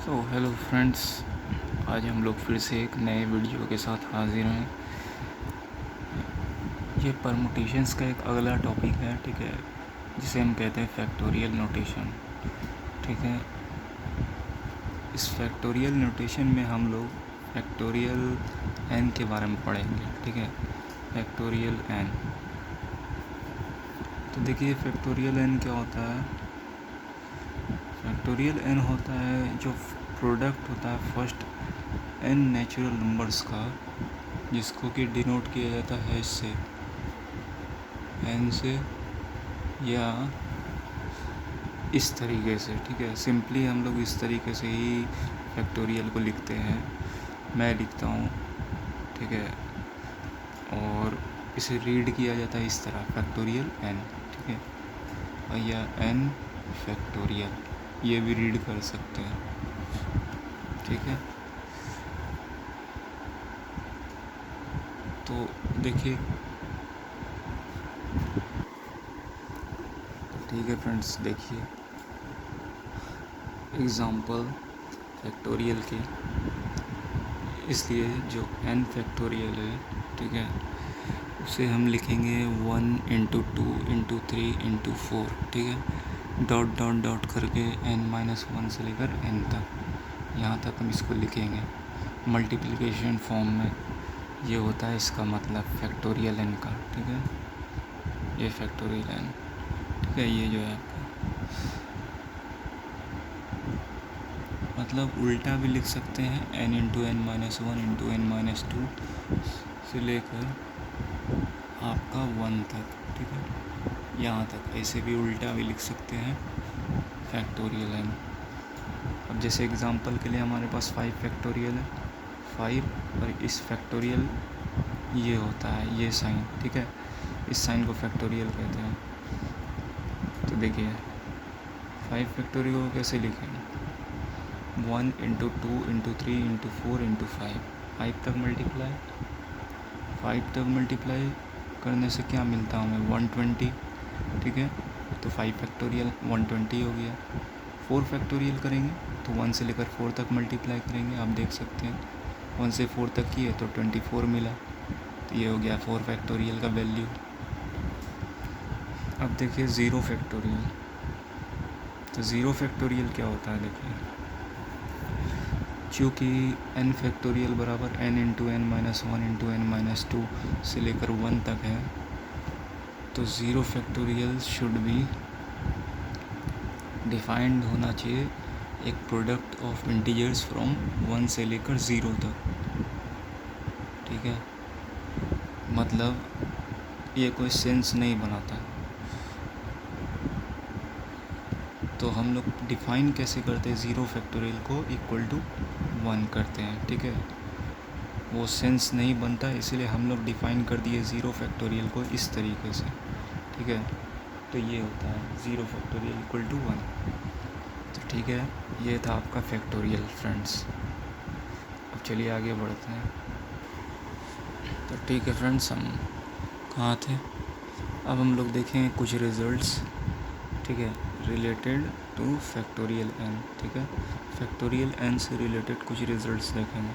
Hello friends, आज हम लोग फिर से एक नए वीडियो के साथ हाजिर हैं। ये परमुटेशंस का एक अगला टॉपिक है, ठीक है, जिसे हम कहते हैं फैक्टोरियल नोटेशन। ठीक है, इस फैक्टोरियल नोटेशन में हम लोग फैक्टोरियल एन के बारे में पढ़ेंगे। ठीक है, फैक्टोरियल एन। तो देखिए फैक्टोरियल एन क्या होता है। फैक्टोरियल एन होता है जो प्रोडक्ट होता है फर्स्ट एन नेचुरल नंबर्स का, जिसको कि डिनोट किया जाता है इससे एन से या इस तरीके से। ठीक है, सिंपली हम लोग इस तरीके से ही फैक्टोरियल को लिखते हैं, मैं लिखता हूँ। ठीक है, और इसे रीड किया जाता है इस तरह, फैक्टोरियल एन। ठीक है, और या एन फैक्टोरियल, ये भी रीड कर सकते हैं। ठीक है, तो देखिए, ठीक है फ्रेंड्स, देखिए एग्ज़ाम्पल फैक्टोरियल के। इसलिए जो एन फैक्टोरियल है, ठीक है, उसे हम लिखेंगे 1 इंटू 2 इंटू 3 इंटू 4। ठीक है, डॉट डॉट डॉट करके n-1 से लेकर n तक, यहाँ तक हम इसको लिखेंगे मल्टीप्लिकेशन फॉर्म में। ये होता है इसका मतलब फैक्टोरियल एन का। ठीक है, ये फैक्टोरियल एन। ठीक है, ये जो है आपका मतलब उल्टा भी लिख सकते हैं, n into n-1 into n-2 से लेकर आपका 1 तक। ठीक है, यहाँ तक ऐसे भी उल्टा भी लिख सकते हैं फैक्टोरियल एन। अब जैसे एग्ज़ाम्पल के लिए हमारे पास 5 फैक्टोरियल है, 5, और इस फैक्टोरियल ये होता है ये साइन। ठीक है, इस साइन को फैक्टोरियल कहते हैं। तो देखिए 5 फैक्टोरियल को कैसे लिखेंगे, 1 इंटू 2 इंटू 3 इंटू 4 इंटू 5 तक मल्टीप्लाई, 5 तक मल्टीप्लाई करने से क्या मिलता है हमें, 120। ठीक है, तो 5 फैक्टोरियल 120 हो गया। 4 फैक्टोरियल करेंगे तो 1 से लेकर 4 तक मल्टीप्लाई करेंगे, आप देख सकते हैं 1 से 4 तक किए तो 24 मिला। तो ये हो गया 4 फैक्टोरियल का वैल्यू। अब देखिए 0 फैक्टोरियल। तो 0 फैक्टोरियल क्या होता है, देखिए चूँकि n फैक्टोरियल बराबर n into n-1 into n-2 से लेकर 1 तक है, तो 0 फैक्टोरियल शुड बी डिफाइंड होना चाहिए एक प्रोडक्ट ऑफ इंटीजर्स फ्रॉम 1 से लेकर 0 तक। ठीक है, मतलब ये कोई सेंस नहीं बनाता। तो हम लोग डिफ़ाइन कैसे करते हैं, 0 फैक्टोरियल को इक्वल टू 1 करते हैं। ठीक है, वो सेंस नहीं बनता, इसीलिए हम लोग डिफ़ाइन कर दिए 0 फैक्टोरियल को इस तरीके से। ठीक है, तो ये होता है 0 फैक्टोरियल इक्वल टू 1। तो ठीक है, ये था आपका फैक्टोरियल फ्रेंड्स। अब चलिए आगे बढ़ते हैं। तो ठीक है फ्रेंड्स, हम कहाँ थे, अब हम लोग देखेंगे कुछ रिज़ल्ट्स। ठीक है, रिलेटेड टू फैक्टोरियल एन। ठीक है, फैक्टोरियल एन से रिलेटेड कुछ रिज़ल्ट्स देखेंगे।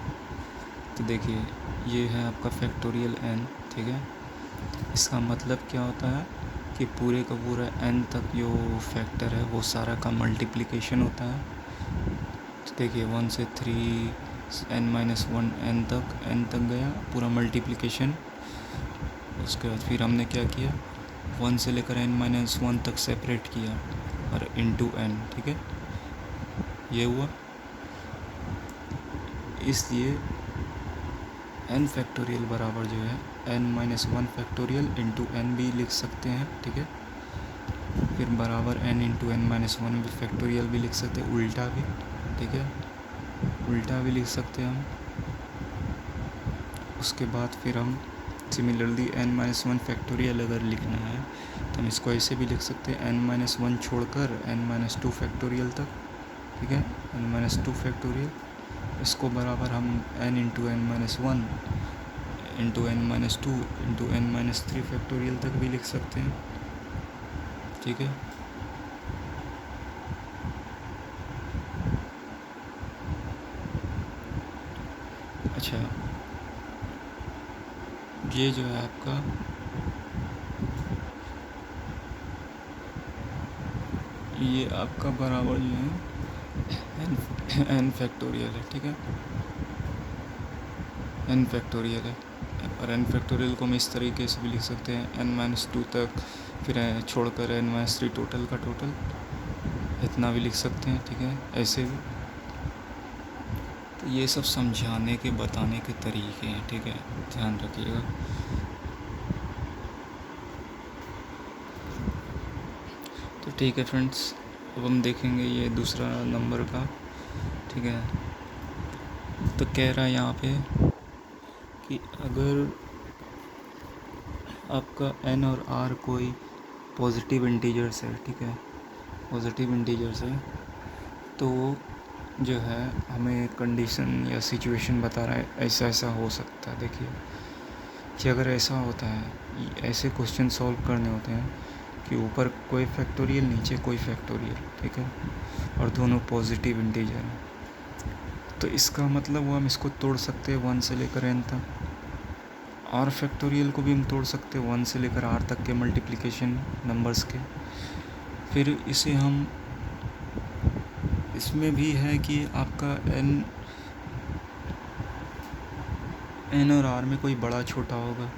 तो देखिए ये है आपका फैक्टोरियल एन। ठीक है, इसका मतलब क्या होता है कि पूरे का पूरा एन तक जो फैक्टर है वो सारा का मल्टीप्लिकेशन होता है। तो देखिए 1 से 3 n-1 n तक गया पूरा मल्टीप्लिकेशन। उसके बाद फिर हमने क्या किया, 1 से लेकर n-1 तक सेपरेट किया और इंटू n। ठीक है, ये हुआ। इसलिए n फैक्टोरियल बराबर जो है n-1 फैक्टोरियल इंटू n भी लिख सकते हैं। ठीक है, फिर बराबर n इंटू n-1 भी फैक्टोरियल भी लिख सकते हैं, उल्टा भी। ठीक है, उल्टा भी लिख सकते हैं हम। उसके बाद फिर हम सिमिलरली n-1 फैक्टोरियल अगर लिखना है तो हम इसको ऐसे भी लिख सकते हैं, n-1 छोड़कर n-2 फैक्टोरियल तक। ठीक है, n-2 फैक्टोरियल, इसको बराबर हम n into n-1 into n-2 into n-3 factorial तक भी लिख सकते हैं। ठीक है, अच्छा, ये जो है आपका ये आपका बराबर जो है एन फैक्टोरियल है, ठीक है, एन फैक्टोरियल है। और एन फैक्टोरियल को हम इस तरीके से भी लिख सकते हैं n-2 तक, फिर छोड़कर n-3 टोटल का टोटल, इतना भी लिख सकते हैं, ठीक है, ऐसे भी। तो ये सब समझाने के बताने के तरीके हैं, ठीक है, ध्यान रखिएगा। तो ठीक है फ्रेंड्स, अब हम देखेंगे ये दूसरा नंबर का, ठीक है। तो कह रहा है यहाँ पे कि अगर आपका n और r कोई पॉजिटिव इंटीजर्स है, ठीक है, पॉजिटिव इंटीजर्स है, तो जो है हमें कंडीशन या सिचुएशन बता रहा है ऐसा ऐसा हो सकता है। देखिए कि अगर ऐसा होता है, ऐसे क्वेश्चन सॉल्व करने होते हैं कि ऊपर कोई फैक्टोरियल नीचे कोई फैक्टोरियल, ठीक है, और दोनों पॉजिटिव इंटीजर हैं, तो इसका मतलब वो हम इसको तोड़ सकते हैं 1 से लेकर n तक। r फैक्टोरियल को भी हम तोड़ सकते हैं 1 से लेकर r तक के मल्टीप्लिकेशन नंबर्स के। फिर इसे हम, इसमें भी है कि आपका n और r में कोई बड़ा छोटा होगा,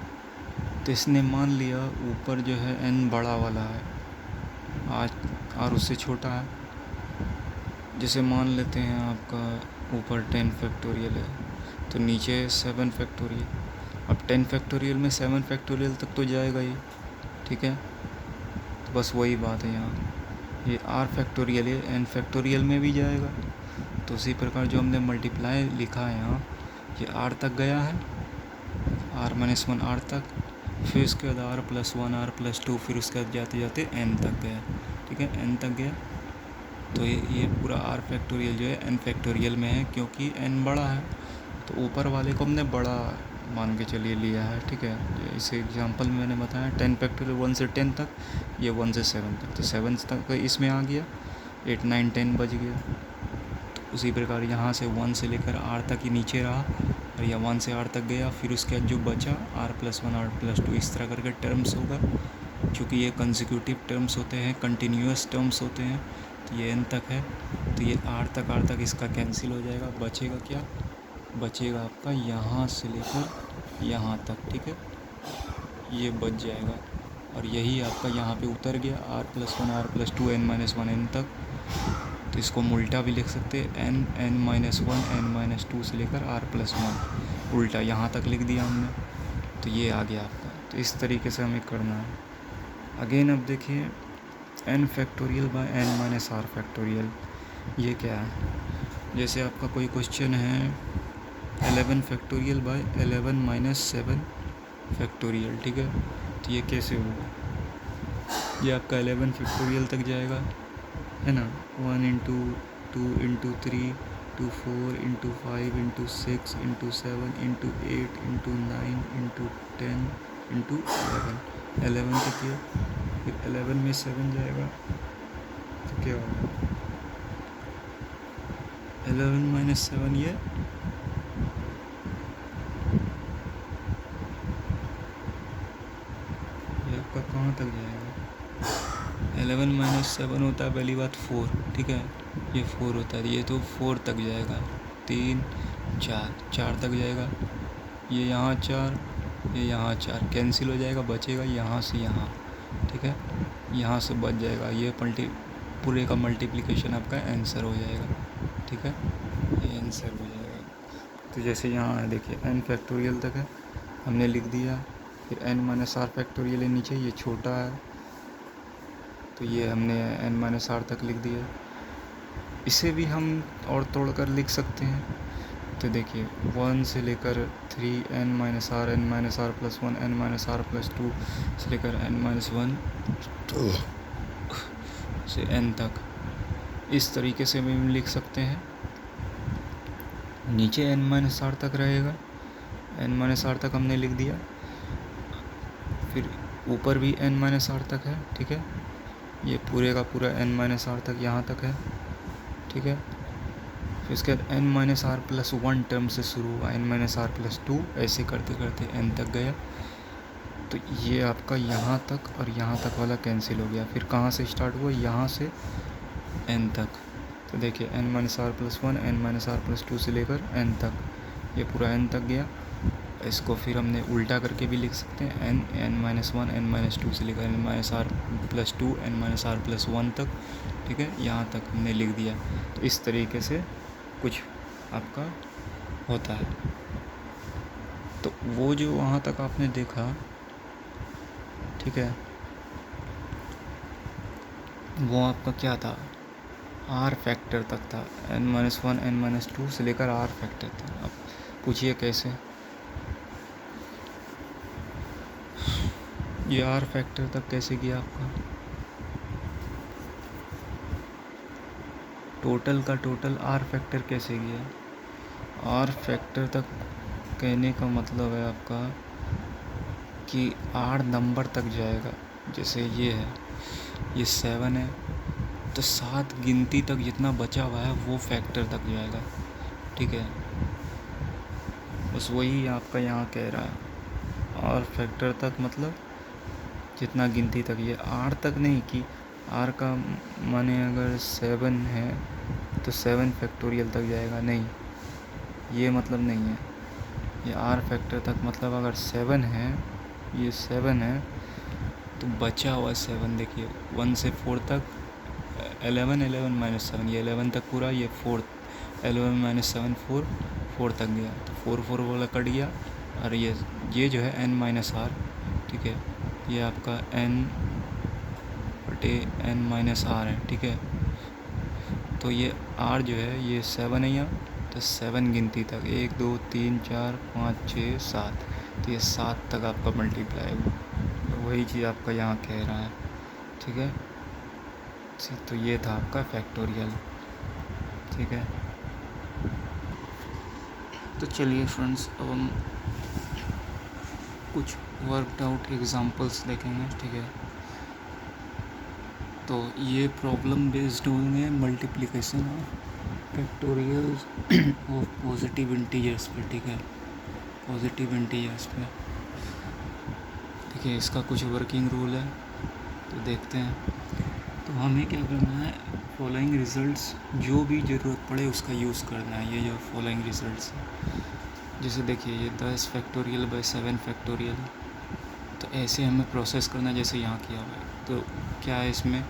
तो इसने मान लिया ऊपर जो है n बड़ा वाला है, आज r उससे छोटा है। जैसे मान लेते हैं आपका ऊपर 10 फैक्टोरियल है, तो नीचे 7 फैक्टोरियल। अब 10 फैक्टोरियल में 7 फैक्टोरियल तक तो जाएगा ही, ठीक है, तो बस वही बात है यहाँ, ये r फैक्टोरियल है n फैक्टोरियल में भी जाएगा। तो उसी प्रकार जो हमने मल्टीप्लाई लिखा है यहाँ, ये r तक गया है, r-1 r तक, फिर उसके बाद r+1 r+2, फिर उसके बाद जाते जाते n तक गया, ठीक है, n तक गया। तो ये पूरा r फैक्टोरियल जो है n फैक्टोरियल में है, क्योंकि n बड़ा है, तो ऊपर वाले को हमने बड़ा मान के चलिए लिया है, ठीक है। इस एग्जांपल में मैंने बताया 10 फैक्टोरियल 1 से 10 तक, ये 1 से 7 तक, तो 7 तक इसमें आ गया, 8 9 10 बच गया। तो उसी प्रकार यहाँ से 1 से लेकर r तक ही नीचे रहा, और यह 1 से r तक गया, फिर उसके बाद जो बचा r+1 r+2 इस तरह करके टर्म्स होगा। चूँकि ये कंसेक्यूटिव टर्म्स होते हैं, कंटिन्यूस टर्म्स होते हैं, तो ये n तक है, तो ये r तक इसका कैंसिल हो जाएगा। बचेगा क्या, बचेगा आपका यहाँ से लेकर यहाँ तक, ठीक है, ये बच जाएगा। और यही आपका यहाँ पे उतर गया r+1 r+2 n-1 n तक। तो इसको हम उल्टा भी लिख सकते हैं, n-1 n-2 से लेकर r+1, उल्टा यहाँ तक लिख दिया हमने, तो ये आ गया आपका। तो इस तरीके से हमें करना है। अगेन अब देखिए n factorial by n-r factorial, ये क्या है। जैसे आपका कोई क्वेश्चन है 11 फैक्टोरियल बाय 11 - 7 फैक्टोरियल, ठीक है, तो ये कैसे होगा, ये आपका 11 फैक्टोरियल तक जाएगा, है ना, 1 × 2 × 3 × 4 × 5 × 6 × 7 × 8 × 9 × 10 × 11 तक किया, फिर 11 में 7 जाएगा, तो क्या होगा 11 - 7, ये आपका कहाँ तक जाएगा। 11 - 7 होता है पहली बात 4, ठीक है, ये 4 होता है, ये तो 4 तक जाएगा, 3 4 तक जाएगा, ये यहाँ 4, ये यहाँ 4 कैंसिल हो जाएगा, बचेगा यहाँ से यहाँ, ठीक है, यहाँ से बच जाएगा, ये पूरे का मल्टीप्लिकेशन आपका आंसर हो जाएगा, ठीक है, ये आंसर हो जाएगा। तो जैसे यहाँ है देखिए n फैक्टोरियल तक है, हमने लिख दिया, फिर n - r फैक्टोरियल है नीचे, ये छोटा है, तो ये हमने n - r तक लिख दिया। इसे भी हम और तोड़कर लिख सकते हैं, तो देखिए 1 से लेकर 3 n - r n-r+1 n-r+2 से लेकर n-1 से n तक, इस तरीके से भी हम लिख सकते हैं। नीचे n-r तक रहेगा, n-r तक हमने लिख दिया, फिर ऊपर भी n-r तक है, ठीक है, ये पूरे का पूरा n-r तक यहाँ तक है, ठीक है, इसके बाद n minus r plus 1 term से शुरू हुआ, n माइनस आर प्लस 2, ऐसे करते करते n तक गया। तो ये आपका यहाँ तक और यहाँ तक वाला कैंसिल हो गया। फिर कहाँ से स्टार्ट हुआ, यहाँ से n तक। तो देखिए n minus r plus 1, n minus r plus 2 से लेकर n तक, ये पूरा n तक गया। इसको फिर हमने उल्टा करके भी लिख सकते हैं, n माइनस 1, n माइनस 2 से लेकर n minus r plus 2, n minus r plus 1 तक, ठीक है, यहाँ तक हमने लिख दिया। तो इस तरीके से कुछ आपका होता है। तो वो जो वहाँ तक आपने देखा, ठीक है, वो आपका क्या था, आर फैक्टर तक था। n माइनस 1, n माइनस 2 से लेकर आर फैक्टर था। अब पूछिए कैसे, ये आर फैक्टर तक कैसे गया आपका, टोटल का टोटल आर फैक्टर कैसे गया। आर फैक्टर तक कहने का मतलब है आपका कि आर नंबर तक जाएगा। जैसे ये है, ये 7 है, तो 7 गिनती तक जितना बचा हुआ है वो फैक्टर तक जाएगा, ठीक है। बस वही आपका यहाँ कह रहा है, आर फैक्टर तक मतलब जितना गिनती तक, ये आर तक नहीं कि आर का माने अगर 7 है तो 7 फैक्टोरियल तक जाएगा, नहीं, ये मतलब नहीं है। ये आर फैक्टर तक मतलब अगर 7 है, ये 7 है, तो बचा हुआ 7 देखिए 1 से 4 तक, 11, 11 माइनस 7, ये 11 तक पूरा, ये 4, 11 माइनस 7 4 तक गया। तो 4 वाला कट गया। और ये जो है n माइनस आर, ठीक है, ये आपका n बटे n माइनस आर है, ठीक है। तो ये r जो है ये 7 है यहाँ, तो 7 गिनती तक, 1 2 3 4 5 6 7, तो ये 7 तक आपका मल्टीप्लाई हुआ। तो वही चीज़ आपका यहाँ कह रहा है, ठीक है। तो ये था आपका फैक्टोरियल, ठीक है। तो चलिए फ्रेंड्स, अब हम कुछ वर्कड आउट एग्जांपल्स देखेंगे, ठीक है। तो ये प्रॉब्लम बेस्ड होंगे multiplication of factorials of positive integers पे, ठीक है, पॉजिटिव इंटीजर्स पे। देखिए इसका कुछ वर्किंग रूल है, तो देखते हैं। तो हमें क्या करना है, फॉलोइंग रिजल्ट्स जो भी ज़रूरत पड़े उसका यूज़ करना है। ये जो फॉलोइंग रिजल्ट्स है, जैसे देखिए ये 10 फैक्टोरियल बाई 7 फैक्टोरियल, तो ऐसे हमें प्रोसेस करना जैसे यहाँ किया हुआ है। तो क्या है, इसमें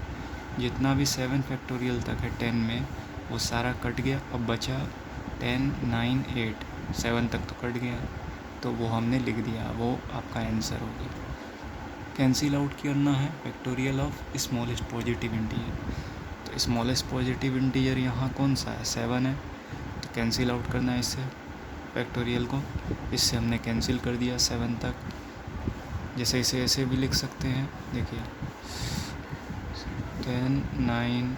जितना भी 7 फैक्टोरियल तक है 10 में, वो सारा कट गया। अब बचा 10 9 8, 7 तक तो कट गया, तो वो हमने लिख दिया, वो आपका आंसर हो गया। कैंसिल आउट करना है factorial of smallest positive integer. तो स्मॉलेस्ट पॉजिटिव इंटीजर यहाँ कौन सा है, 7 है, तो कैंसिल आउट करना है इससे फैक्टोरियल को। इससे हमने कैंसिल कर दिया 7 तक। जैसे इसे ऐसे भी लिख सकते हैं, देखिए 10 9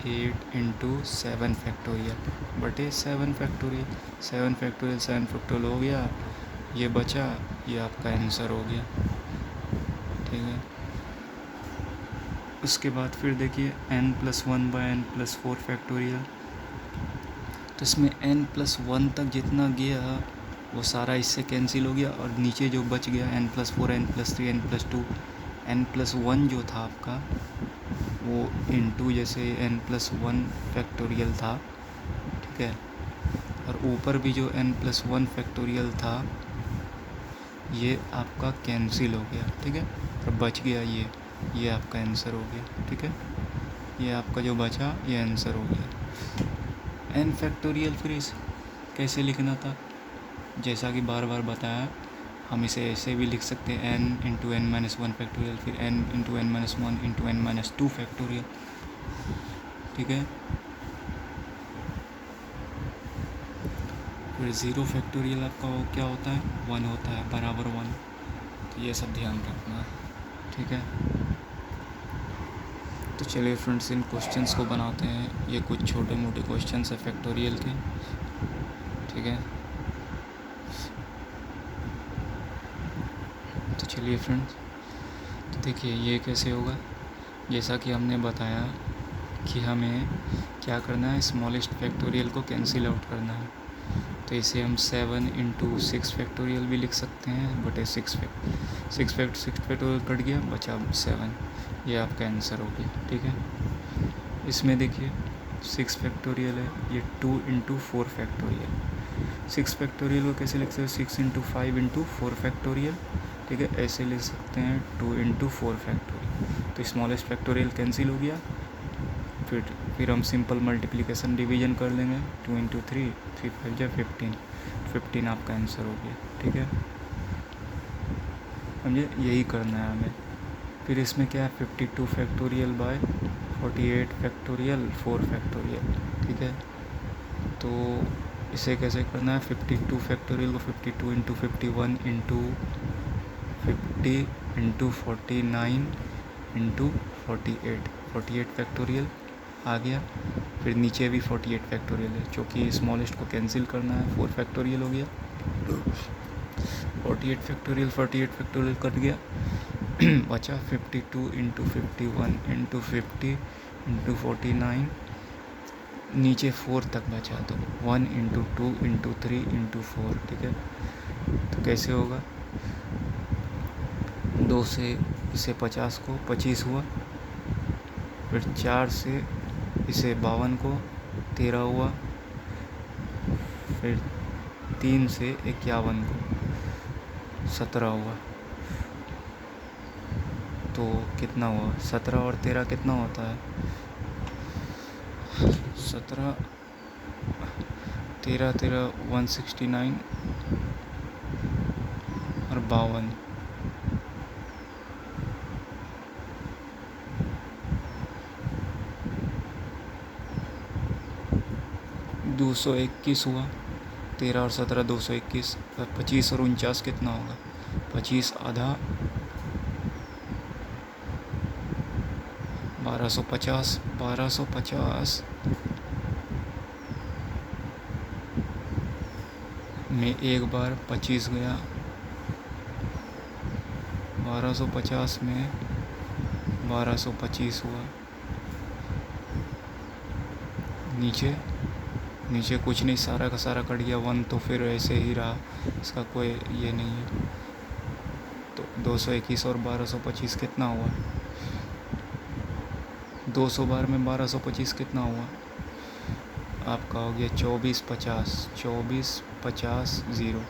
8 इंटू 7 फैक्टोरियल बटे 7 फैक्टोरियल, 7 फैक्टोरियल 7 फैक्टोरियल हो गया, ये बचा, ये आपका आंसर हो गया, ठीक है। उसके बाद फिर देखिए n+1 बाई n+4 फैक्टोरियल। तो इसमें n+1 तक जितना गया वो सारा इससे कैंसिल हो गया, और नीचे जो बच गया n+4 n+3 n+2, n+1 जो था आपका वो इंटू जैसे n+1 फैक्टोरियल था, ठीक है। और ऊपर भी जो n+1 फैक्टोरियल था ये आपका कैंसिल हो गया, ठीक है। और बच गया ये आपका आंसर हो गया, ठीक है। ये आपका जो बचा ये आंसर हो गया। n फैक्टोरियल फिर इस कैसे लिखना था, जैसा कि बार बार बताया, हम इसे ऐसे भी लिख सकते हैं n into n minus 1 factorial, फिर n into n minus 1 into n minus 2 factorial, ठीक है। फिर 0 फैक्टोरियल आपका वो क्या होता है, 1 होता है, बराबर 1। तो ये सब ध्यान रखना है, ठीक है। तो चलिए फ्रेंड्स, इन क्वेश्चंस को बनाते हैं। ये कुछ छोटे मोटे क्वेश्चंस है फैक्टोरियल के, ठीक है। तो चलिए फ्रेंड्स, तो देखिए ये कैसे होगा, जैसा कि हमने बताया कि हमें क्या करना है, स्मॉलेस्ट फैक्टोरियल को कैंसिल आउट करना है। तो इसे हम 7 इंटू 6 फैक्टोरियल भी लिख सकते हैं, बटे 6 फैक्टोरियल कट गया, बचा 7। ये आपका आंसर हो गया। ठीक है, इसमें देखिए 6 फैक्टोरियल है, ये 2 इंटू 4 फैक्टोरियल। 6 फैक्टोरियल को कैसे लिख सकते हैं, 6 इंटू 5 इंटू 4 फैक्टोरियल। ठीक है, ऐसे लिख सकते हैं 2 इंटू 4 फैक्टोरियल। तो स्मॉलेस्ट फैक्टोरियल कैंसिल हो गया। फिर हम सिंपल मल्टीप्लिकेशन डिवीजन कर लेंगे, 2 इंटू 3, 3 5 जा 15, 15 आपका आंसर हो गया। ठीक है, समझे, यही करना है हमें। फिर इसमें क्या है, 52 फैक्टोरियल बाय 48 फैक्टोरियल 4 फैक्टोरियल। ठीक है, तो इसे कैसे करना है, 52 फैक्टोरियल को 52 into 51 into 50 into 49 into 48 factorial आ गया। फिर नीचे भी 48 फैक्टोरियल है, क्योंकि स्मॉलेस्ट को कैंसिल करना है, 4 फैक्टोरियल हो गया। 48 फैक्टोरियल कट गया, बचा 52 इंटू 51 इंटू 50 इंटू 49, नीचे 4 तक बचा, तो 1 इंटू 2 इंटू 3 इंटू 4। ठीक है, तो कैसे होगा, 2 से इसे 50 को 25 हुआ, फिर 4 से इसे 52 को 13 हुआ, फिर 3 से 51 को 17 हुआ। तो कितना हुआ, 17 और 13 कितना होता है, 17 13 13 169 और 52। दो सौ 21 हुआ, 13 और 17 221, 25 और 49 कितना होगा, 25 आधा 1250, 1250 में एक बार 25 गया, 1250 में 1225 हुआ। नीचे कुछ नहीं, सारा का सारा कट गया, 1 तो फिर ऐसे ही रहा, इसका कोई ये नहीं है। तो 221 और 1225 कितना हुआ, 200 बार में 1225 कितना हुआ, आपका हो गया 2450, 2450 0,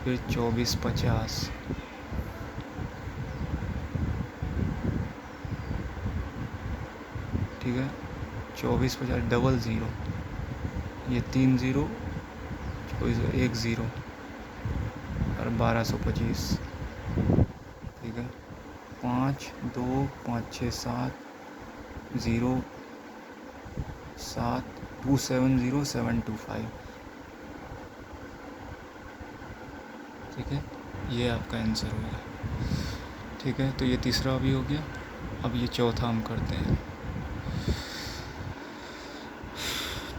फिर 2450, ठीक है, 2450 डबल 0, ये 3 0, 1 0 और 1225। ठीक है, 5 2 5 6 7 0 7 270 725। ठीक है, ये आपका आंसर होगा। ठीक है, तो ये तीसरा भी हो गया। अब ये चौथा हम करते हैं।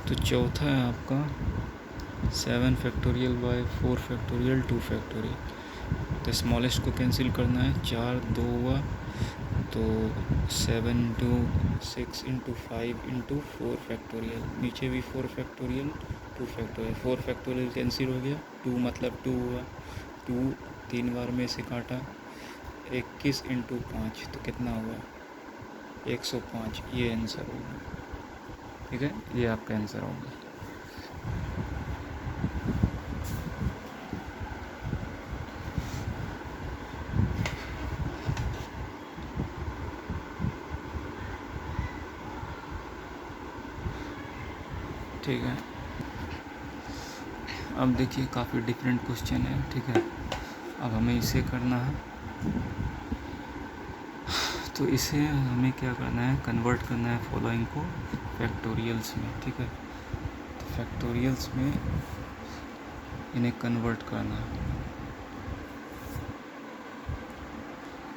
तो चौथा है आपका 7 फैक्टोरियल बाय 4 फैक्टोरियल 2 फैक्टोरियल। तो स्मॉलेस्ट को कैंसिल करना है, 4 2 हुआ, तो 7 इंटू 6 इंटू 5 इंटू 4 फैक्टोरियल, नीचे भी 4 फैक्टोरियल 2 फैक्टोरियल, 4 फैक्टोरियल कैंसिल हो गया, 2 मतलब 2 हुआ, 2 3 बार में से काटा, 21 इंटू 5 तो कितना हुआ, 105। ये आंसर होगा। ठीक है, ये आपका आंसर होगा। ठीक है, अब देखिए काफ़ी डिफरेंट क्वेश्चन है। ठीक है, अब हमें इसे करना है, तो इसे हमें क्या करना है, कन्वर्ट करना है फॉलोइंग को फैक्टोरियल्स में। ठीक है, तो फैक्टोरियल्स में इन्हें कन्वर्ट करना है,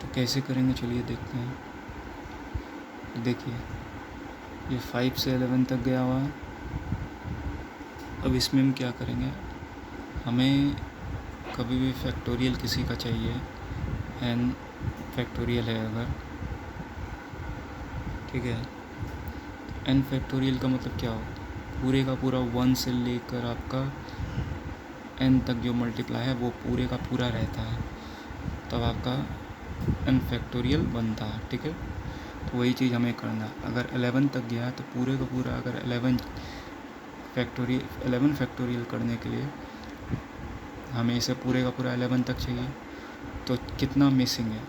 तो कैसे करेंगे चलिए देखते हैं। देखिए ये 5 से 11 तक गया हुआ है। अब इसमें हम क्या करेंगे, हमें कभी भी फैक्टोरियल किसी का चाहिए, n फैक्टोरियल है अगर, ठीक है, एन फैक्टोरियल का मतलब क्या हो, पूरे का पूरा 1 से लेकर आपका एन तक जो मल्टीप्लाई है वो पूरे का पूरा रहता है, तब आपका एन फैक्टोरियल बनता है। ठीक है, तो वही चीज़ हमें करना है। अगर 11 तक गया तो पूरे का पूरा, अगर 11 फैक्टोरियल करने के लिए हमें इसे पूरे का पूरा 11 तक चाहिए, तो कितना मिसिंग है,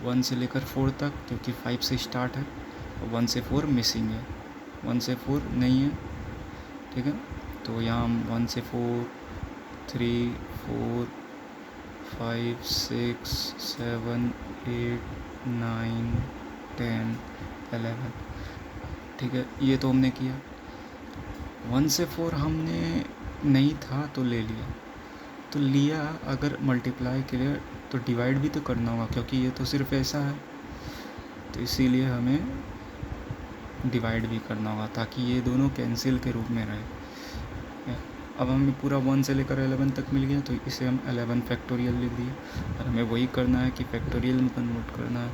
1 से लेकर 4 तक, क्योंकि 5 से स्टार्ट है, 1 से 4 मिसिंग है, 1 से 4 नहीं है। ठीक है, तो यहाँ हम 1 से 4, 3, 4, 5, 6, 7, 8, 9, 10, 11। ठीक है, ये तो हमने किया। 1 से 4 हमने नहीं था तो ले लिया, तो लिया, अगर मल्टीप्लाई के लिए तो डिवाइड भी तो करना होगा, क्योंकि ये तो सिर्फ ऐसा है, तो इसीलिए हमें डिवाइड भी करना होगा ताकि ये दोनों कैंसिल के रूप में रहे। अब हमें पूरा 1 से लेकर 11 तक मिल गया, तो इसे हम 11 फैक्टोरियल लिख दिए, और हमें वही करना है कि फैक्टोरियल में कन्वर्ट करना है।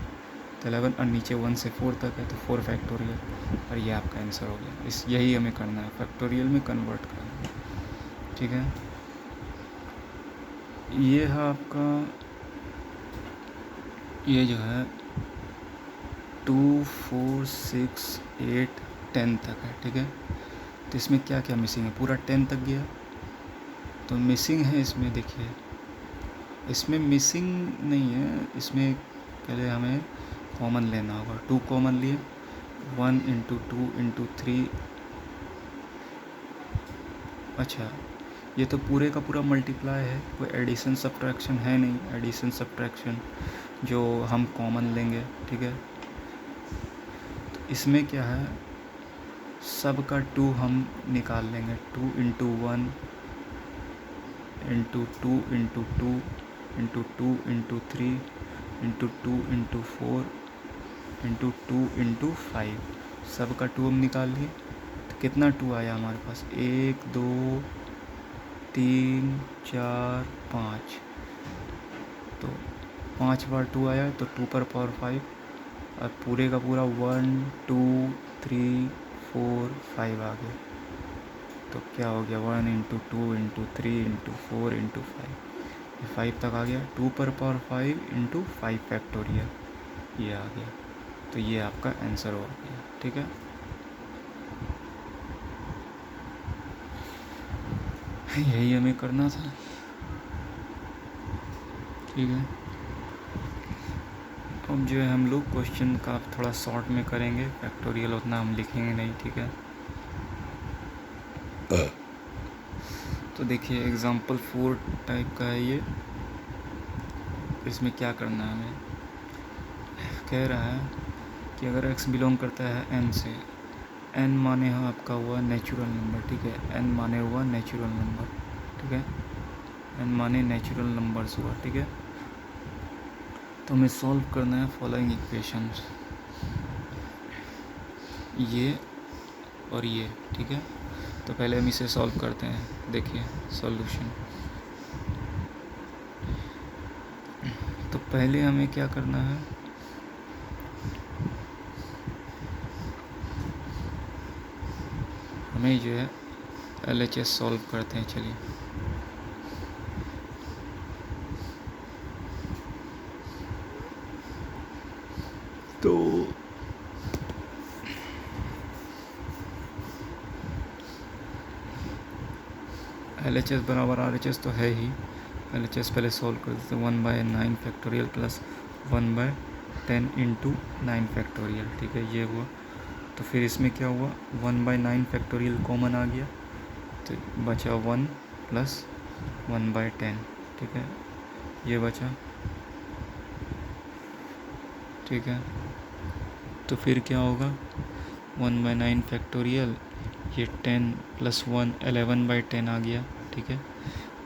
तो 11 और नीचे 1 से 4 तक है तो 4 फैक्टोरियल, और ये आपका आंसर हो गया। यही हमें करना है, फैक्टोरियल में कन्वर्ट करना है। ठीक है, ये है आपका, ये जो है 2, 4, 6, 8, 10 तक है। ठीक है, तो इसमें क्या क्या मिसिंग है, पूरा 10 तक गया तो मिसिंग है इसमें। देखिए इसमें मिसिंग नहीं है, इसमें पहले हमें कॉमन लेना होगा। 2 कॉमन लिए, 1 × 2 × 3, अच्छा ये तो पूरे का पूरा मल्टीप्लाई है, कोई एडिशन सब्ट्रैक्शन है नहीं, एडिशन सब्ट्रैक्शन जो हम कॉमन लेंगे। ठीक है, तो इसमें क्या है, सब का 2 हम निकाल लेंगे, 2 × 1 × 2 × 2 × 2 × 3 × 2 × 4 × 2 × 5, सब का 2 हम निकाल लिए। तो कितना 2 आया हमारे पास, 1, 2, 3, 4, 5, तो 5 बार 2 आया, तो 2 पर पावर 5, और पूरे का पूरा 1, 2, 3, 4, 5 आ गया। तो क्या हो गया, 1 × 2 × 3 × 4 × 5, 5 तक आ गया। 2 पर पावर 5 × 5 फैक्टोरियल, ये आ गया। तो ये आपका आंसर हो गया। ठीक है, यही हमें करना था। ठीक है, अब जो है हम लोग क्वेश्चन का थोड़ा शॉर्ट में करेंगे, फैक्टोरियल उतना हम लिखेंगे नहीं। ठीक है, तो देखिए एग्ज़ाम्पल 4 टाइप का है ये। इसमें क्या करना है, हमें कह रहा है कि अगर x बिलोंग करता है n से, n माने हो आपका हुआ नेचुरल नंबर। ठीक है, n माने हुआ नेचुरल नंबर। ठीक है, n माने नेचुरल नंबर्स हुआ। ठीक है, तो हमें सॉल्व करना है फॉलोइंग इक्वेशंस, ये और ये। ठीक है, तो पहले हम इसे सॉल्व करते हैं। देखिए सॉल्यूशन, तो पहले हमें क्या करना है, हमें जो है LHS सॉल्व करते हैं। चलिए तो LHS बराबर RHS तो है ही, LHS पहले सॉल्व कर देते। 1/9 फैक्टोरियल प्लस 1/10 × 9 फैक्टोरियल। ठीक है, ये हुआ। तो फिर इसमें क्या हुआ, 1/9 फैक्टोरियल कॉमन आ गया, तो बचा 1 प्लस 1/10। ठीक है, ये बचा। ठीक है, तो फिर क्या होगा, 1/9 फैक्टोरियल, ये 10 + 1 11/10 आ गया। ठीक है,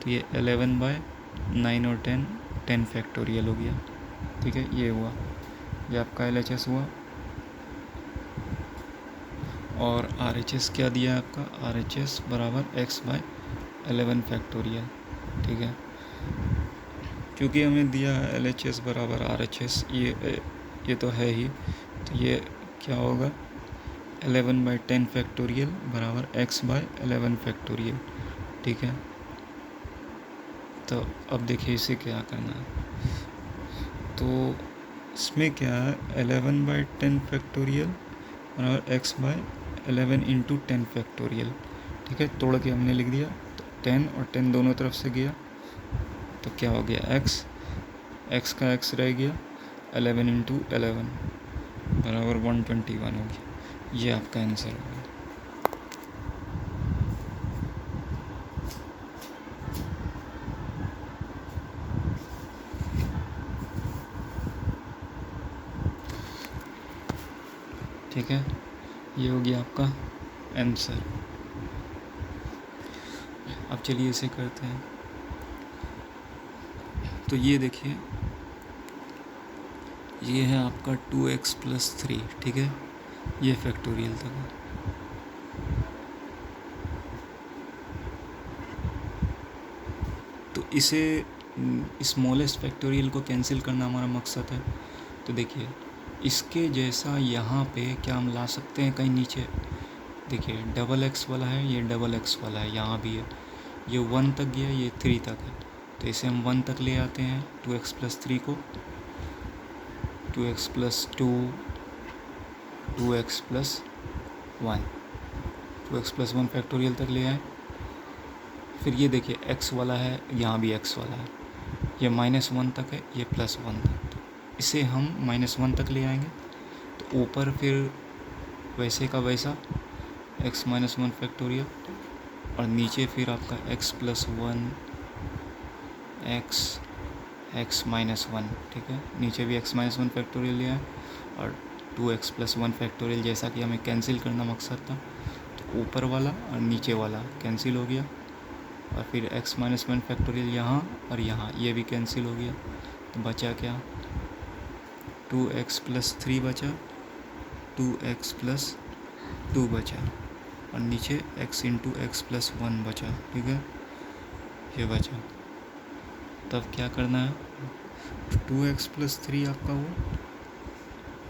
तो ये 11/9 और 10 फैक्टोरियल हो गया। ठीक है, ये हुआ, ये आपका LHS हुआ। और RHS क्या दिया है आपका, RHS बराबर x/11 फैक्टोरियल। ठीक है, क्योंकि हमें दिया है LHS बराबर RHS, ये तो है ही, तो ये क्या होगा, 11/10 फैक्टोरियल बराबर x बाय 11 फैक्टोरियल, ठीक है। तो अब देखिए इसे क्या करना है। तो इसमें क्या है, 11/10 फैक्टोरियल बराबर x बाय 11 इंटू 10 फैक्टोरियल, ठीक है। तोड़ के हमने लिख दिया, तो 10 और 10 दोनों तरफ से गया, तो क्या हो गया, x का x रह गया, 11 इंटू 11 बराबर 121 हो गया। ये आपका आंसर होगा। ठीक है, ये हो गया आपका आंसर। अब चलिए इसे करते हैं। तो ये देखिए, ये है आपका 2x + 3, ठीक है। ये फैक्टोरियल तक है। तो इसे स्मॉलेस्ट फैक्टोरियल को कैंसिल करना हमारा मकसद है। तो देखिए, इसके जैसा यहाँ पे क्या हम ला सकते हैं कहीं नीचे। देखिए डबल x वाला है, ये डबल x वाला है, यहाँ भी है। ये 1 तक गया, ये 3 तक है, तो इसे हम 1 तक ले आते हैं। 2x + 3 को 2x + 2, 2x + 1, 2x + 1 फैक्टोरियल तक ले आए। फिर ये देखिए x वाला है, यहाँ भी x वाला है, ये -1 तक है, ये +1 तक, तो इसे हम -1 तक ले आएंगे। तो ऊपर फिर वैसे का वैसा x - 1 फैक्टोरियल, और नीचे फिर आपका x + 1 x -1, ठीक है। नीचे भी x - 1 फैक्टोरियल लिया है, और 2x + 1 फैक्टोरियल, जैसा कि हमें कैंसिल करना मकसद था। तो ऊपर वाला और नीचे वाला कैंसिल हो गया, और फिर x - 1 फैक्टोरियल यहाँ और यहाँ, ये भी कैंसिल हो गया। तो बचा क्या, 2x + 3 बचा, 2x + 2 बचा, और नीचे x × x + 1 बचा, ठीक है। ये बचा। तब क्या करना है, 2x + 3 आपका वो,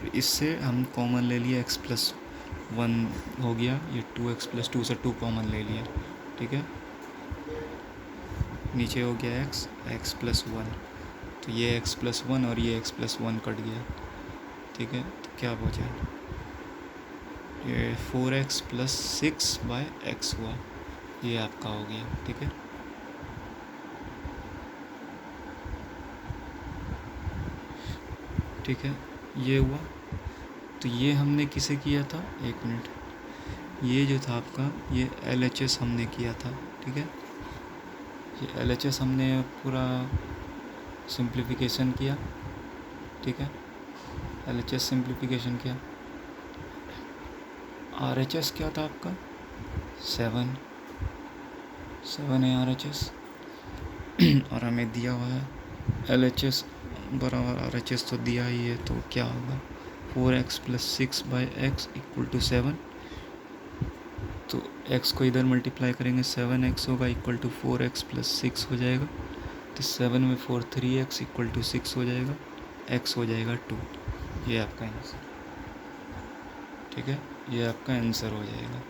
फिर इससे हम कॉमन ले लिया, x + 1 हो गया, ये 2x + 2 से 2 कॉमन ले लिया, ठीक है। नीचे हो गया x + 1, तो ये x + 1 और ये x + 1 कट गया, ठीक है। तो क्या बचा, ये 4x + 6/x हुआ, ये आपका हो गया, ठीक है। ठीक है, ये हुआ। तो ये हमने किसे किया था, 1 मिनट, ये जो था आपका, ये LHS हमने किया था, ठीक है। ये LHS हमने पूरा सिंप्लीफिकेशन किया, ठीक है। LHS सिंप्लीफिकेशन किया। RHS क्या था आपका, 7 है RHS, और हमें दिया हुआ है LHS बराबर RHS, तो दिया ही है। तो क्या होगा, 4x + 6/x = 7। तो x को इधर मल्टीप्लाई करेंगे, 7x होगा = 4x + 6 हो जाएगा। तो 7 में 4 3x = 6 हो जाएगा, x हो जाएगा 2। ये आपका आंसर, ठीक है। ये आपका आंसर हो जाएगा।